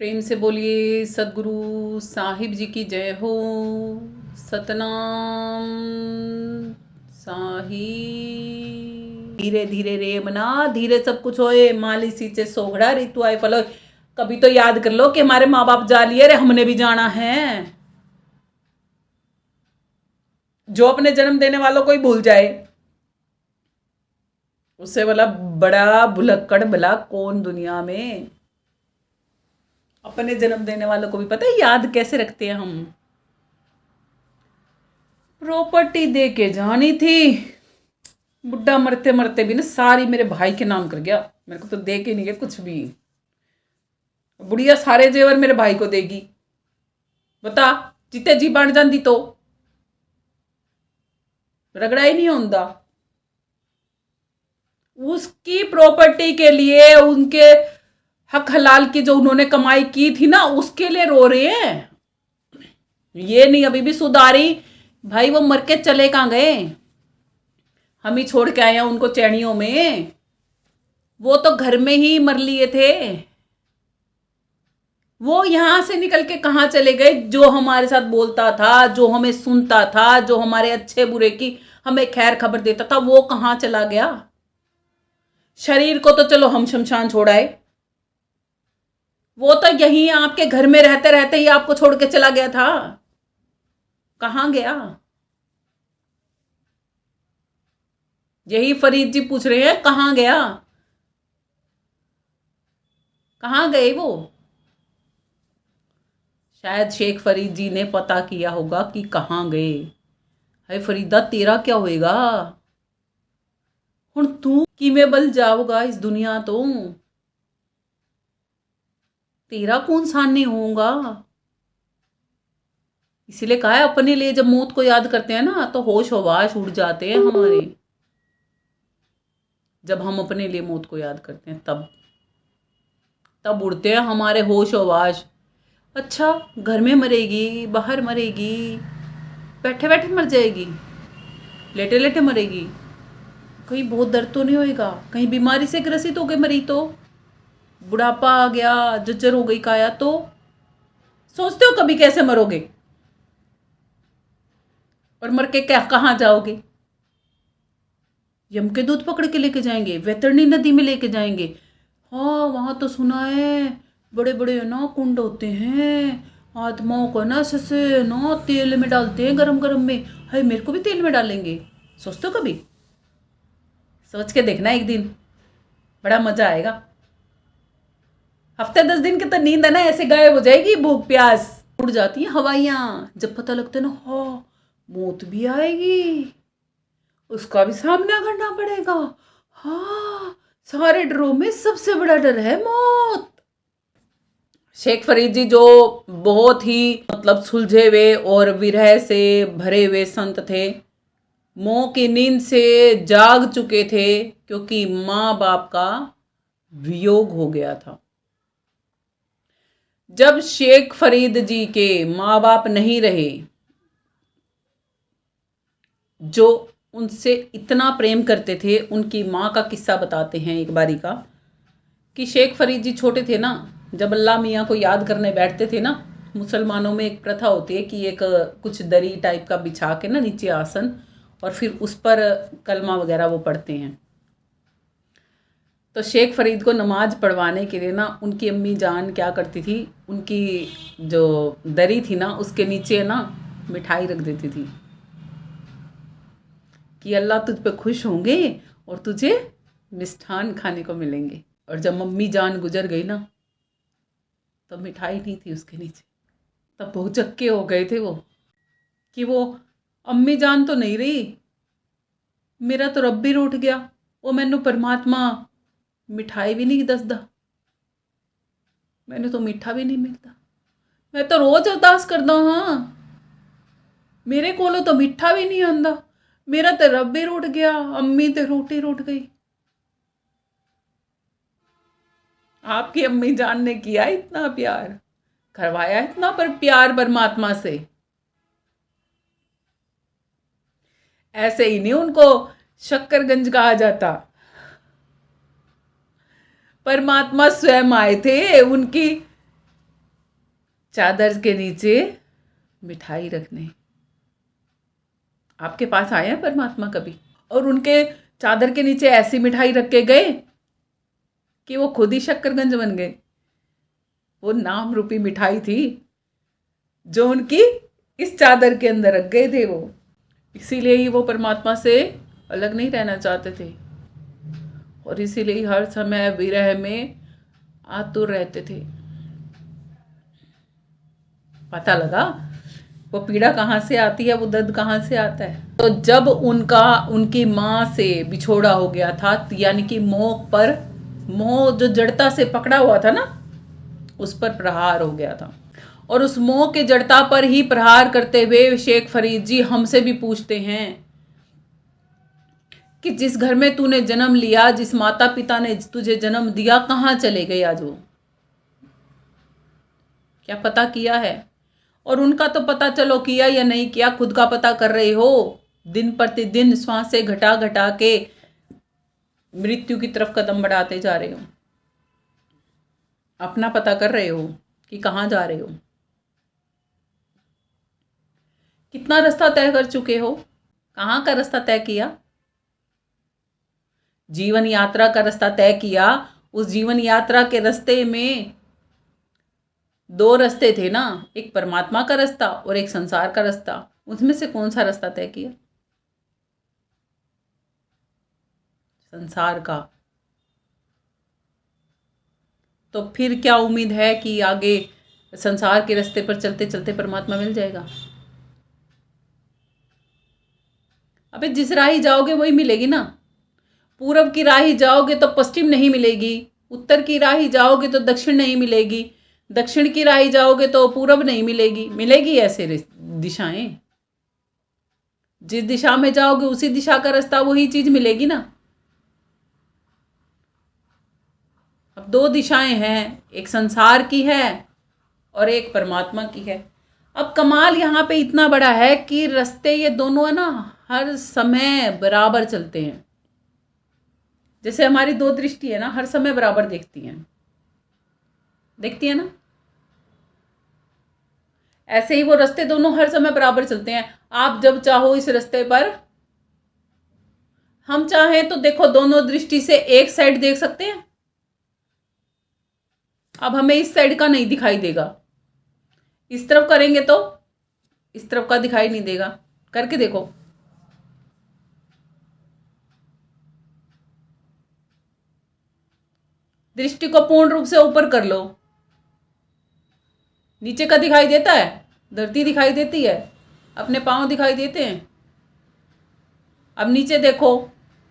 प्रेम से बोलिए सदगुरु साहिब जी की जय हो। सतनाम साहिब। धीरे धीरे रे मना, धीरे सब कुछ होए, माली सींचे सोगड़ा ऋतु आए फलो। कभी तो याद कर लो कि हमारे माँ बाप जा लिए रे, हमने भी जाना है। जो अपने जन्म देने वालों को ही भूल जाए, उससे वाला बड़ा भुलक्कड़ भला कौन दुनिया में। अपने जन्म देने वालों को भी पता है याद कैसे रखते हैं हम। प्रॉपर्टी दे के जानी थी, बुढ़ा मरते मरते भी ना सारी मेरे भाई के नाम कर गया। मेरे को तो दे के नहीं गया कुछ भी। बुढ़िया सारे जेवर मेरे भाई को देगी। बता, जिते जी बन जाती तो रगड़ा ही नहीं होता। उसकी प्रॉपर्टी के लिए, उनके हक हलाल की जो उन्होंने कमाई की थी ना, उसके लिए रो रहे हैं। ये नहीं अभी भी सुधारी। भाई वो मर के चले कहां गए? हम ही छोड़ के आए हैं उनको चैनियों में। वो तो घर में ही मर लिए थे। वो यहां से निकल के कहां चले गए? जो हमारे साथ बोलता था, जो हमें सुनता था, जो हमारे अच्छे बुरे की हमें खैर खबर देता था, वो कहां चला गया? शरीर को तो चलो हम शमशान छोड़ाए, वो तो यहीं आपके घर में रहते रहते ही आपको छोड़ के चला गया था। कहां गया? यही फरीद जी पूछ रहे हैं कहां गया, कहां गए वो। शायद शेख फरीद जी ने पता किया होगा कि कहां गए। है फरीदा, तेरा क्या होएगा हुण? तू किमें बल जाओगा इस दुनिया तो? तेरा कौन सामने होगा? इसीलिए कहा है अपने लिए जब मौत को याद करते हैं ना, तो होश हवाश उड़ जाते हैं हमारे। जब हम अपने लिए मौत को याद करते हैं तब तब उड़ते हैं हमारे होश हवाश। अच्छा, घर में मरेगी, बाहर मरेगी, बैठे बैठे मर जाएगी, लेटे लेटे मरेगी, कहीं बहुत दर्द तो नहीं होएगा? कहीं बीमारी से ग्रसित हो गए मरी तो? बुढ़ापा आ गया, जर्जर हो गई काया तो? सोचते हो कभी कैसे मरोगे? और मर के क्या कहाँ जाओगे? यम के दूध पकड़ के लेके जाएंगे, वैतरणी नदी में लेके जाएंगे। हाँ, वहां तो सुना है बड़े बड़े ना कुंड होते हैं, आत्माओं को ना से ना तेल में डालते हैं, गरम गरम में। हाय, मेरे को भी तेल में डालेंगे? सोचते हो कभी? सोच के देखना एक दिन, बड़ा मजा आएगा। हफ्ते 10 दिन की तो नींद है ना ऐसे गायब हो जाएगी, भूख प्यास उड़ जाती है हवाइयां। जब पता लगता है ना, हाँ मौत भी आएगी, उसका भी सामना करना पड़ेगा। हाँ, सारे डरों में सबसे बड़ा डर है मौत। शेख फरीद जी जो बहुत ही मतलब सुलझे हुए और विरह से भरे हुए संत थे, मोह की नींद से जाग चुके थे, क्योंकि माँ बाप का वियोग हो गया था। जब शेख फरीद जी के माँ बाप नहीं रहे, जो उनसे इतना प्रेम करते थे, उनकी माँ का किस्सा बताते हैं एक बारी का, कि शेख फरीद जी छोटे थे ना, जब अल्लाह मियाँ को याद करने बैठते थे ना, मुसलमानों में एक प्रथा होती है कि एक कुछ दरी टाइप का बिछा के ना नीचे आसन, और फिर उस पर कलमा वगैरह वो पढ़ते हैं। तो शेख फरीद को नमाज पढ़वाने के लिए ना उनकी अम्मी जान क्या करती थी, उनकी जो दरी थी ना उसके नीचे ना मिठाई रख देती थी कि अल्लाह तुझ पे खुश होंगे और तुझे मिष्ठान खाने को मिलेंगे। और जब मम्मी जान गुजर गई ना, तो मिठाई नहीं थी उसके नीचे। तब बहुत चक्के हो गए थे वो, कि वो अम्मी जान तो नहीं रही, मेरा तो रब भी रूठ गया, वो मैनू परमात्मा मिठाई भी नहीं दसदा, मैंने तो मीठा भी नहीं मिलता। मैं तो रोज अरदास करदा हाँ, मेरे कोलों तो मीठा भी नहीं आंदा, मेरा तो रब भी रूठ गया, अम्मी तो रोटी रूठ गई। आपकी अम्मी जान ने किया इतना प्यार, करवाया इतना पर प्यार परमात्मा से। ऐसे ही नहीं उनको शक्करगंज कहा जाता, परमात्मा स्वयं आए थे उनकी चादर के नीचे मिठाई रखने। आपके पास आए हैं परमात्मा कभी और उनके चादर के नीचे ऐसी मिठाई रख के गए कि वो खुद ही शक्करगंज बन गए? वो नाम रूपी मिठाई थी जो उनकी इस चादर के अंदर रख गए थे वो। इसीलिए ही वो परमात्मा से अलग नहीं रहना चाहते थे और इसीलिए ही हर समय विरह में आतुर रहते थे। पता लगा वो पीड़ा कहाँ से आती है, वो दर्द कहाँ से आता है। तो जब उनकी माँ से बिछोड़ा हो गया था, यानी कि मोह जो जड़ता से पकड़ा हुआ था ना, उस पर प्रहार हो गया था। और उस मोह के जड़ता पर ही प्रहार करते हुए शेख फरीद जी हमसे भी पूछते हैं कि जिस घर में तूने जन्म लिया, जिस माता पिता ने तुझे जन्म दिया, कहाँ चले गए आज वो? क्या पता किया है? और उनका तो पता चलो किया या नहीं किया, खुद का पता कर रहे हो। दिन प्रतिदिन श्वासें घटा घटा के मृत्यु की तरफ कदम बढ़ाते जा रहे हो। अपना पता कर रहे हो कि कहाँ जा रहे हो, कितना रास्ता तय कर चुके हो, कहाँ का रास्ता तय किया, जीवन यात्रा का रास्ता तय किया। उस जीवन यात्रा के रास्ते में 2 रास्ते थे ना, एक परमात्मा का रास्ता और एक संसार का रास्ता। उसमें से कौन सा रास्ता तय किया? संसार का। तो फिर क्या उम्मीद है कि आगे संसार के रास्ते पर चलते चलते परमात्मा मिल जाएगा? अबे जिस राह जाओगे वही मिलेगी ना। पूरब की राह जाओगे तो पश्चिम नहीं मिलेगी, उत्तर की राह जाओगे तो दक्षिण नहीं मिलेगी, दक्षिण की राह जाओगे तो पूरब नहीं मिलेगी। मिलेगी ऐसे दिशाएं। जिस दिशा में जाओगे उसी दिशा का रास्ता, वही चीज मिलेगी ना। अब 2 दिशाएं हैं, एक संसार की है और एक परमात्मा की है। अब कमाल यहाँ पे इतना बड़ा है कि रास्ते ये दोनों है ना हर समय बराबर चलते हैं। जैसे हमारी 2 दृष्टि है ना, हर समय बराबर देखती है ना, ऐसे ही वो रास्ते दोनों हर समय बराबर चलते हैं। आप जब चाहो इस रास्ते पर, हम चाहें तो देखो दोनों दृष्टि से एक साइड देख सकते हैं। अब हमें इस साइड का नहीं दिखाई देगा, इस तरफ करेंगे तो इस तरफ का दिखाई नहीं देगा। करके देखो। दृष्टि को पूर्ण रूप से ऊपर कर लो, नीचे का दिखाई देता है, धरती दिखाई देती है, अपने पांव दिखाई देते हैं। अब नीचे देखो,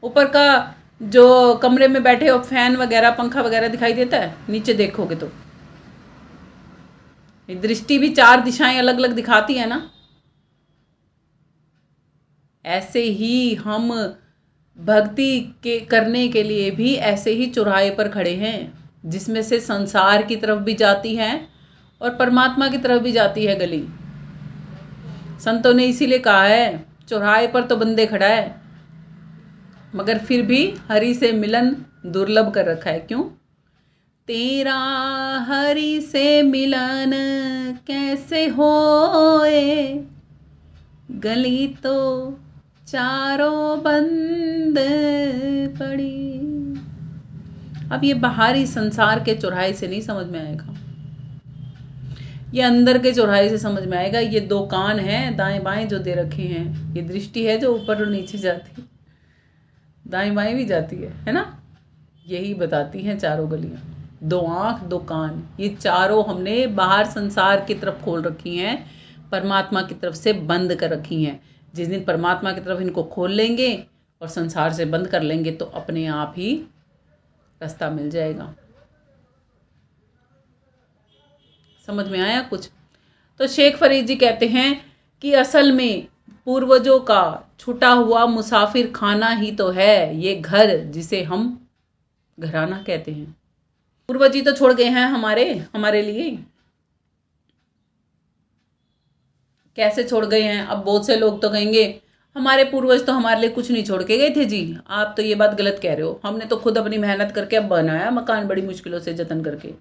ऊपर का जो कमरे में बैठे हो फैन वगैरह पंखा वगैरह दिखाई देता है? नीचे देखोगे तो दृष्टि भी 4 दिशाएं अलग अलग दिखाती है ना। ऐसे ही हम भक्ति के करने के लिए भी ऐसे ही चौराहे पर खड़े हैं, जिसमें से संसार की तरफ भी जाती है और परमात्मा की तरफ भी जाती है गली। संतों ने इसीलिए कहा है चौराहे पर तो बंदे खड़ा है, मगर फिर भी हरि से मिलन दुर्लभ कर रखा है। क्यों? तेरा हरि से मिलन कैसे होए, गली तो चारों बंद पड़ी। अब ये बाहरी संसार के चौराहे से नहीं समझ में आएगा, ये अंदर के चौराहे से समझ में आएगा। ये 2 कान हैं दाएं बाएं जो दे रखे हैं, ये दृष्टि है जो ऊपर और नीचे जाती है, दाएं बाएं भी जाती है ना। यही बताती हैं चारों गलियां। 2 आंख 2 कान, ये चारों हमने बाहर संसार की तरफ खोल रखी हैं, परमात्मा की तरफ से बंद कर रखी हैं। जिस दिन परमात्मा की तरफ इनको खोल लेंगे और संसार से बंद कर लेंगे तो अपने आप ही रास्ता मिल जाएगा। समझ में आया कुछ? तो शेख फरीद जी कहते हैं कि असल में पूर्वजों का छूटा हुआ मुसाफिर खाना ही तो है ये घर, जिसे हम घराना कहते हैं। पूर्वज ही तो छोड़ गए हैं हमारे लिए। कैसे छोड़ गए हैं? अब बहुत से लोग तो कहेंगे हमारे पूर्वज तो हमारे लिए कुछ नहीं छोड़ के गए थे। जी आप तो ये बात गलत कह रहे हो, हमने तो खुद अपनी मेहनत करके अब बनाया मकान, बड़ी मुश्किलों से जतन करके।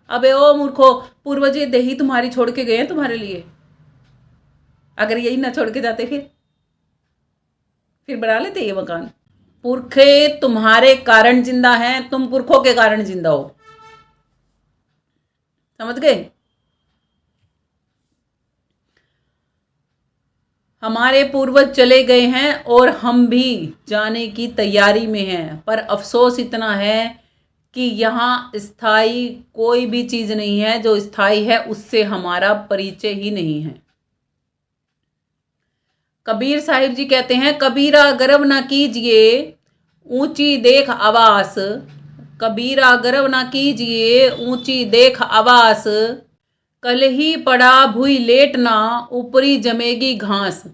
अबे ओ मूर्खो, पूर्वज ये देही तुम्हारी छोड़ के गए हैं तुम्हारे लिए। अगर यही ना छोड़ के जाते फिर बना लेते ये मकान। पुरखे तुम्हारे कारण जिंदा हैं, तुम पुरखों के कारण जिंदा हो। समझ गए? हमारे पूर्वज चले गए हैं और हम भी जाने की तैयारी में हैं, पर अफसोस इतना है कि यहाँ स्थायी कोई भी चीज नहीं है। जो स्थायी है उससे हमारा परिचय ही नहीं है। कबीर साहिब जी कहते हैं, कबीरा गर्व ना कीजिए ऊंची देख आवास, कबीरा गर्व ना कीजिए ऊंची देख आवास, कल ही पड़ा भूई लेटना ऊपरी जमेगी घास,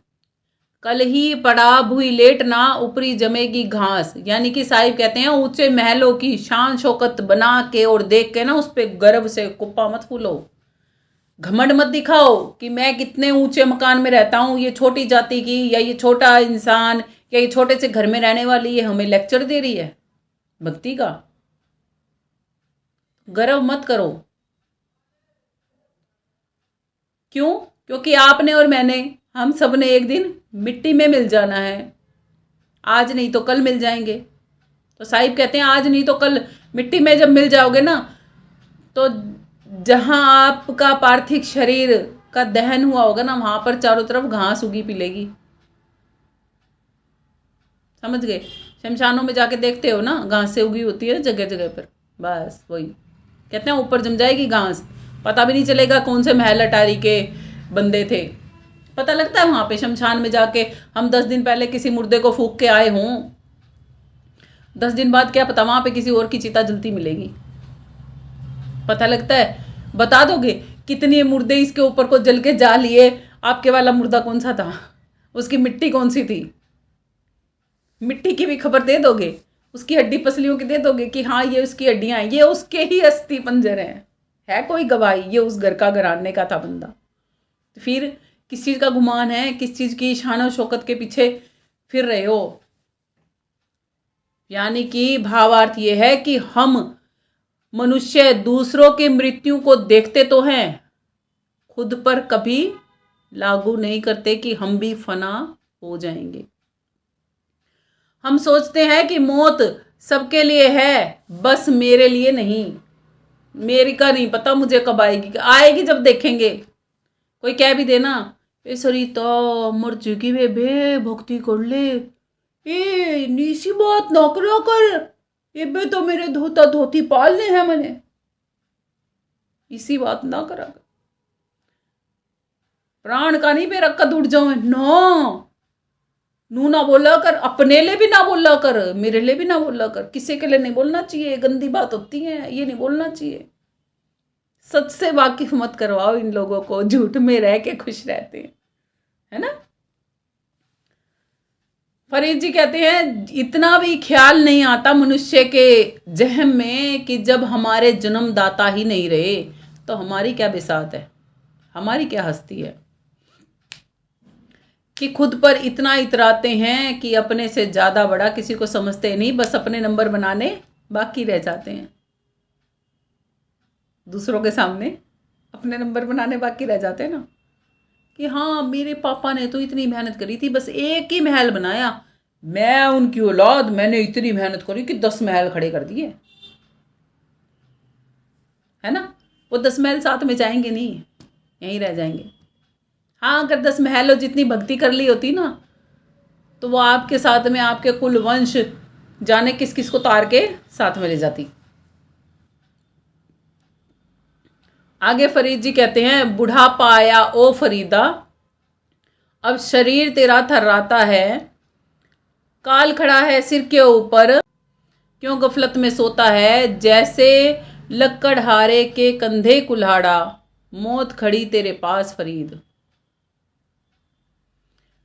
कल ही पड़ा भूई लेटना ऊपरी जमेगी घास। यानी कि साहिब कहते हैं ऊंचे महलों की शान शौकत बना के और देख के ना उस पे गर्व से कुप्पा मत फूलो, घमंड मत दिखाओ कि मैं कितने ऊंचे मकान में रहता हूँ, ये छोटी जाति की या ये छोटा इंसान या ये छोटे से घर में रहने वाली ये हमें लेक्चर दे रही है भक्ति का। गर्व मत करो। क्यों? क्योंकि आपने और मैंने, हम सब ने एक दिन मिट्टी में मिल जाना है। आज नहीं तो कल मिल जाएंगे। तो साहिब कहते हैं आज नहीं तो कल मिट्टी में जब मिल जाओगे ना, तो जहां आपका पार्थिव शरीर का दहन हुआ होगा ना, वहां पर चारों तरफ घास उगी पिलेगी। समझ गए? शमशानों में जाके देखते हो ना, घास से उगी होती है जगह जगह पर। बस वही कहते हैं, ऊपर जम जाएगी घास, पता भी नहीं चलेगा कौन से महल अटारी के बंदे थे। पता लगता है वहां पे शमशान में जाके। हम 10 दिन पहले किसी मुर्दे को फूंक के आए हों, 10 दिन बाद क्या पता वहां पे किसी और की चिता जलती मिलेगी। पता लगता है। बता दोगे कितने मुर्दे इसके ऊपर को जल के जा लिए, आपके वाला मुर्दा कौन सा था, उसकी मिट्टी कौन सी थी, मिट्टी की भी खबर दे दोगे, उसकी हड्डी पसलियों की दे दोगे कि हाँ ये उसकी हड्डियां हैं, ये उसके ही अस्थि पंजर हैं। है कोई गवाही? ये उस घर का घराने का था बंदा। तो फिर किस चीज का गुमान है, किस चीज की शान और शौकत के पीछे फिर रहे हो? यानी कि भावार्थ ये है कि हम मनुष्य दूसरों की मृत्यु को देखते तो हैं, खुद पर कभी लागू नहीं करते कि हम भी फना हो जाएंगे। हम सोचते हैं कि मौत सबके लिए है, बस मेरे लिए नहीं। मेरी का नहीं पता मुझे कब आएगी, आएगी जब देखेंगे। कोई कह भी देना ए सरिता मर चुकी बे भक्ति कर ले, ए नीसी बात ना करा कर, ये बे तो मेरे धोता धोती पालने हैं मैंने, इसी बात ना करा कर। प्राण का नहीं बेरा कद उड़ जाओ ना, नू ना बोला कर, अपने लिए भी ना बोला कर, मेरे लिए भी ना बोला कर, किसी के लिए नहीं बोलना चाहिए, गंदी बात होती है, ये नहीं बोलना चाहिए। सच से वाकिफ मत करवाओ इन लोगों को, झूठ में रह के खुश रहते हैं, है ना। फरीद जी कहते हैं इतना भी ख्याल नहीं आता मनुष्य के जहम में कि जब हमारे जन्मदाता ही नहीं रहे तो हमारी क्या बिसात है, हमारी क्या हस्ती है, कि खुद पर इतना इतराते हैं कि अपने से ज्यादा बड़ा किसी को समझते नहीं, बस अपने नंबर बनाने बाकी रह जाते हैं। दूसरों के सामने अपने नंबर बनाने बाकी रह जाते हैं ना, कि हाँ मेरे पापा ने तो इतनी मेहनत करी थी, बस एक ही महल बनाया, मैं उनकी औलाद, मैंने इतनी मेहनत करी कि 10 महल खड़े कर दिए, है ना। वो 10 महल साथ में जाएंगे नहीं, यहीं रह जाएंगे। हाँ अगर 10 महलों जितनी भक्ति कर ली होती ना, तो वो आपके साथ में आपके कुल वंश जाने किस किस को तार के साथ में ले जाती। आगे फरीद जी कहते हैं बुढ़ापा आया ओ फरीदा, अब शरीर तेरा थर्राता है, काल खड़ा है सिर के ऊपर, क्यों गफलत में सोता है, जैसे लक्कड़हारे के कंधे कुल्हाड़ा, मौत खड़ी तेरे पास फरीद।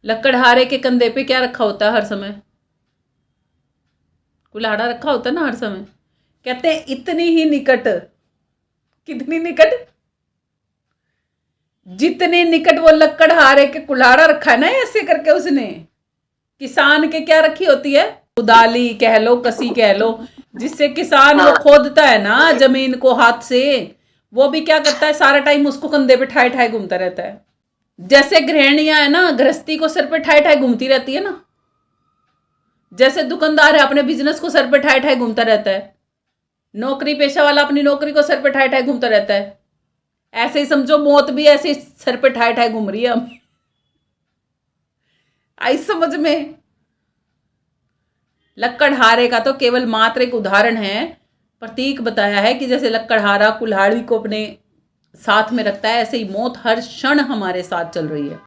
लक्कड़हारे के कंधे पे क्या रखा होता है हर समय? कुल्हाड़ा रखा होता है ना हर समय। कहते हैं इतनी ही निकट, कितनी निकट, जितने निकट वो लक्कड़हारे के कुल्हाड़ा रखा है ना ऐसे करके उसने, किसान के क्या रखी होती है, कुदाली कह लो, कसी कह लो, जिससे किसान वो खोदता है ना जमीन को हाथ से, वो भी क्या करता है, सारा टाइम उसको कंधे पे ठाए ठाए घूमता रहता है। जैसे गृहिणियां है ना, गृहस्थी को सिर पे ठाए ठाए घूमती रहती है ना, जैसे दुकानदार है अपने बिजनेस को सर पे ठाए ठाए घूमता रहता है, नौकरी पेशा वाला अपनी नौकरी को सर पे ठाए ठाए घूमता रहता है, ऐसे ही समझो मौत भी ऐसे ही सर पे ठाए ठाए घूम रही है हम। आई समझ में? लक्कड़हारे का तो केवल मात्र एक उदाहरण है, प्रतीक बताया है कि जैसे लक्कड़हारा कुल्हाड़ी को अपने साथ में रखता है, ऐसे ही मौत हर क्षण हमारे साथ चल रही है।